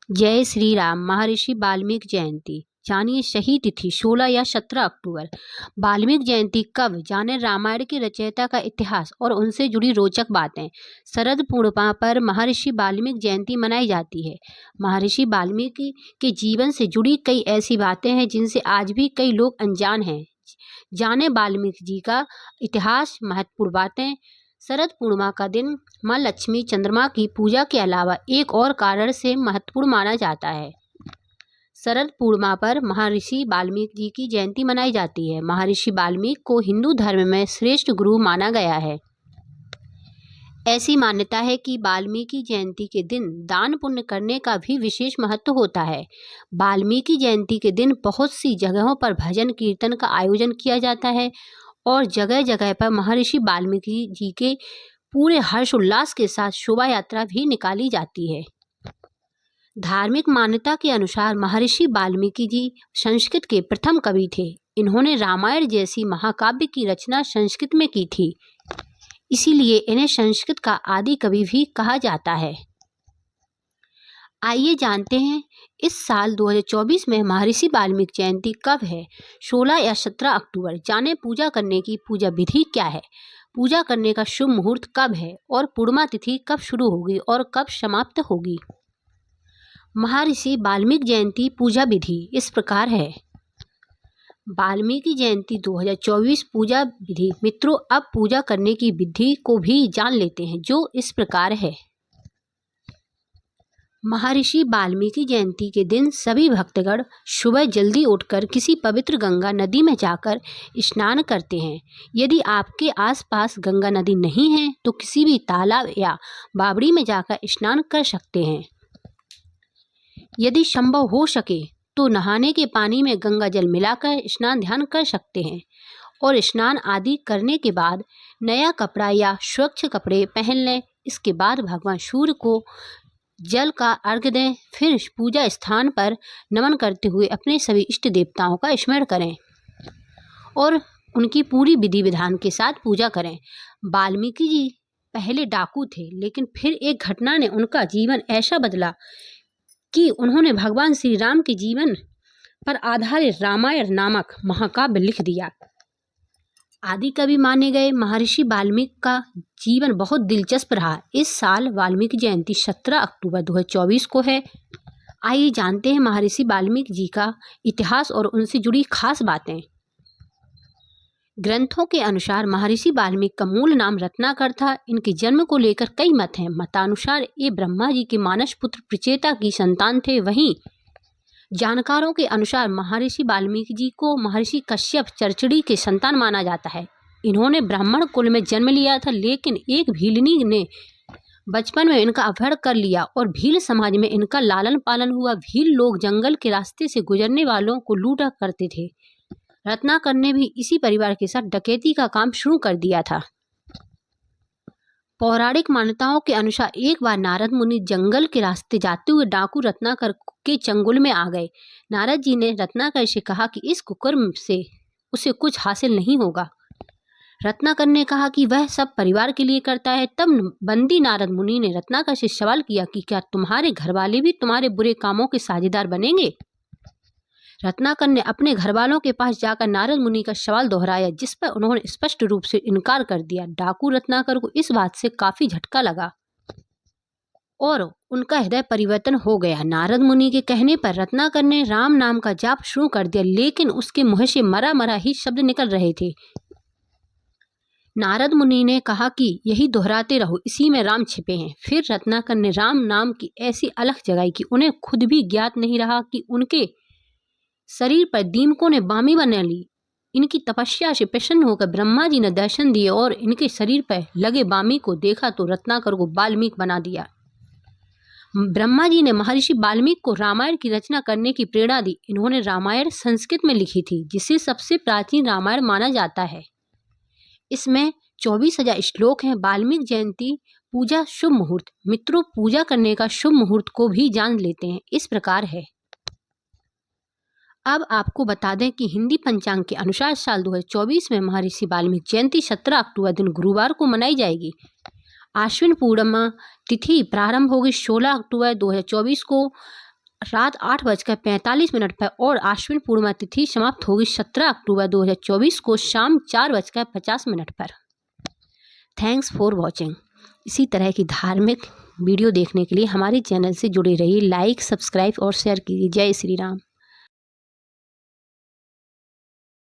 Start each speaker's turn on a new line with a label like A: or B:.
A: जय श्री राम। महर्षि वाल्मीकि जयंती जानिए सही तिथि 16 या 17 अक्टूबर। वाल्मीकि जयंती कब जाने रामायण के रचयिता का इतिहास और उनसे जुड़ी रोचक बातें। शरद पूर्णिमा पर महर्षि वाल्मीकि जयंती मनाई जाती है। महर्षि वाल्मीकि के जीवन से जुड़ी कई ऐसी बातें हैं जिनसे आज भी कई लोग अनजान हैं। जाने वाल्मीकि जी का इतिहास, महत्वपूर्ण बातें। शरद पूर्णिमा का दिन माँ लक्ष्मी चंद्रमा की पूजा के अलावा एक और कारण से महत्वपूर्ण माना जाता है। शरद पूर्णिमा पर महर्षि वाल्मीकि जी की जयंती मनाई जाती है। महर्षि वाल्मीकि को हिंदू धर्म में श्रेष्ठ गुरु माना गया है। ऐसी मान्यता है कि वाल्मीकि जयंती के दिन दान पुण्य करने का भी विशेष महत्व होता है। वाल्मीकि जयंती के दिन बहुत सी जगहों पर भजन कीर्तन का आयोजन किया जाता है और जगह जगह पर महर्षि वाल्मीकि जी के पूरे हर्षोल्लास के साथ शोभा यात्रा भी निकाली जाती है। धार्मिक मान्यता के अनुसार महर्षि वाल्मीकि जी संस्कृत के प्रथम कवि थे। इन्होंने रामायण जैसी महाकाव्य की रचना संस्कृत में की थी, इसीलिए इन्हें संस्कृत का आदि कवि भी कहा जाता है। आइए जानते हैं इस साल 2024 में महर्षि वाल्मीकि जयंती कब है। 16 या 17 अक्टूबर। जाने पूजा करने की पूजा विधि क्या है, पूजा करने का शुभ मुहूर्त कब है और पूर्णिमा तिथि कब शुरू होगी और कब समाप्त होगी। महर्षि वाल्मीकि जयंती पूजा विधि इस प्रकार है। वाल्मीकि जयंती 2024 पूजा विधि। मित्रों, अब पूजा करने की विधि को भी जान लेते हैं, जो इस प्रकार है। महर्षि वाल्मीकि जयंती के दिन सभी भक्तगण सुबह जल्दी उठकर किसी पवित्र गंगा नदी में जाकर स्नान करते हैं। यदि आपके आसपास गंगा नदी नहीं है तो किसी भी तालाब या बावड़ी में जाकर स्नान कर सकते हैं। यदि संभव हो सके तो नहाने के पानी में गंगा जल मिलाकर स्नान ध्यान कर सकते हैं और स्नान आदि करने के बाद नया कपड़ा या स्वच्छ कपड़े पहन लें। इसके बाद भगवान सूर्य को जल का अर्घ्य दें। फिर पूजा स्थान पर नमन करते हुए अपने सभी इष्ट देवताओं का स्मरण करें और उनकी पूरी विधि विधान के साथ पूजा करें। वाल्मीकि जी पहले डाकू थे, लेकिन फिर एक घटना ने उनका जीवन ऐसा बदला कि उन्होंने भगवान श्री राम के जीवन पर आधारित रामायण नामक महाकाव्य लिख दिया। आदि कवि माने गए महर्षि वाल्मीकि का जीवन बहुत दिलचस्प रहा। इस साल वाल्मीकि जयंती 17 अक्टूबर 2024 को है। आइए जानते हैं महर्षि वाल्मीकि जी का इतिहास और उनसे जुड़ी खास बातें। ग्रंथों के अनुसार महर्षि वाल्मीकि का मूल नाम रत्नाकर था। इनके जन्म को लेकर कई मत हैं। मतानुसार ये ब्रह्मा जी के मानस पुत्र प्रचेता की संतान थे। वहीं जानकारों के अनुसार महर्षि वाल्मीकि जी को महर्षि कश्यप चरचड़ी के संतान माना जाता है। इन्होंने ब्राह्मण कुल में जन्म लिया था, लेकिन एक भीलनी ने बचपन में इनका अपहरण कर लिया और भील समाज में इनका लालन पालन हुआ। भील लोग जंगल के रास्ते से गुजरने वालों को लूटा करते थे। रत्नाकर ने भी इसी परिवार के साथ डकैती का काम शुरू कर दिया था। पौराणिक मान्यताओं के अनुसार एक बार नारद मुनि जंगल के रास्ते जाते हुए डाकू रत्नाकर के चंगुल में आ गए। नारद जी ने रत्नाकर से कहा कि इस कुकर्म से उसे कुछ हासिल नहीं होगा। रत्नाकर ने कहा कि वह सब परिवार के लिए करता है। तब बंदी नारद मुनि ने रत्नाकर से सवाल किया कि क्या तुम्हारे घर वाले भी तुम्हारे बुरे कामों के साझेदार बनेंगे। रत्नाकर ने अपने घर वालों के पास जाकर नारद मुनि का सवाल दोहराया, जिस पर उन्होंने स्पष्ट रूप से इनकार कर दिया। डाकू रत्नाकर को इस बात से काफी झटका लगा और उनका हृदय परिवर्तन हो गया। नारद मुनि के कहने पर रत्नाकर ने राम नाम का जाप शुरू कर दिया, लेकिन उसके मुंह से मरा मरा ही शब्द निकल रहे थे। नारद मुनि ने कहा कि यही दोहराते रहो, इसी में राम छिपे हैं। फिर रत्नाकर ने राम नाम की ऐसी अलख जगाई कि उन्हें खुद भी ज्ञात नहीं रहा कि उनके शरीर पर दीमकों ने बामी बना ली। इनकी तपस्या से प्रसन्न होकर ब्रह्मा जी ने दर्शन दिए और इनके शरीर पर लगे बामी को देखा तो रत्नाकर को वाल्मीकि बना दिया। ब्रह्मा जी ने महर्षि वाल्मीकि को रामायण की रचना करने की प्रेरणा दी। इन्होंने रामायण संस्कृत में लिखी थी, जिसे सबसे प्राचीन रामायण माना जाता है। इसमें 24,000 श्लोक हैं। वाल्मीकि जयंती पूजा शुभ मुहूर्त। मित्रों, पूजा करने का शुभ मुहूर्त को भी जान लेते हैं। इस प्रकार है। अब आपको बता दें कि हिंदी पंचांग के अनुसार साल 2024 में महर्षि वाल्मीकि जयंती 17 अक्टूबर दिन गुरुवार को मनाई जाएगी। आश्विन पूर्णिमा तिथि प्रारंभ होगी 16 अक्टूबर 2024 को रात 8:45 पर और आश्विन पूर्णिमा तिथि समाप्त होगी 17 अक्टूबर 2024 को शाम 4:50 पर। Thanks for watching. इसी तरह की धार्मिक वीडियो देखने के लिए हमारे चैनल से जुड़े रहिए। लाइक, सब्सक्राइब और शेयर कीजिए। जय श्री राम।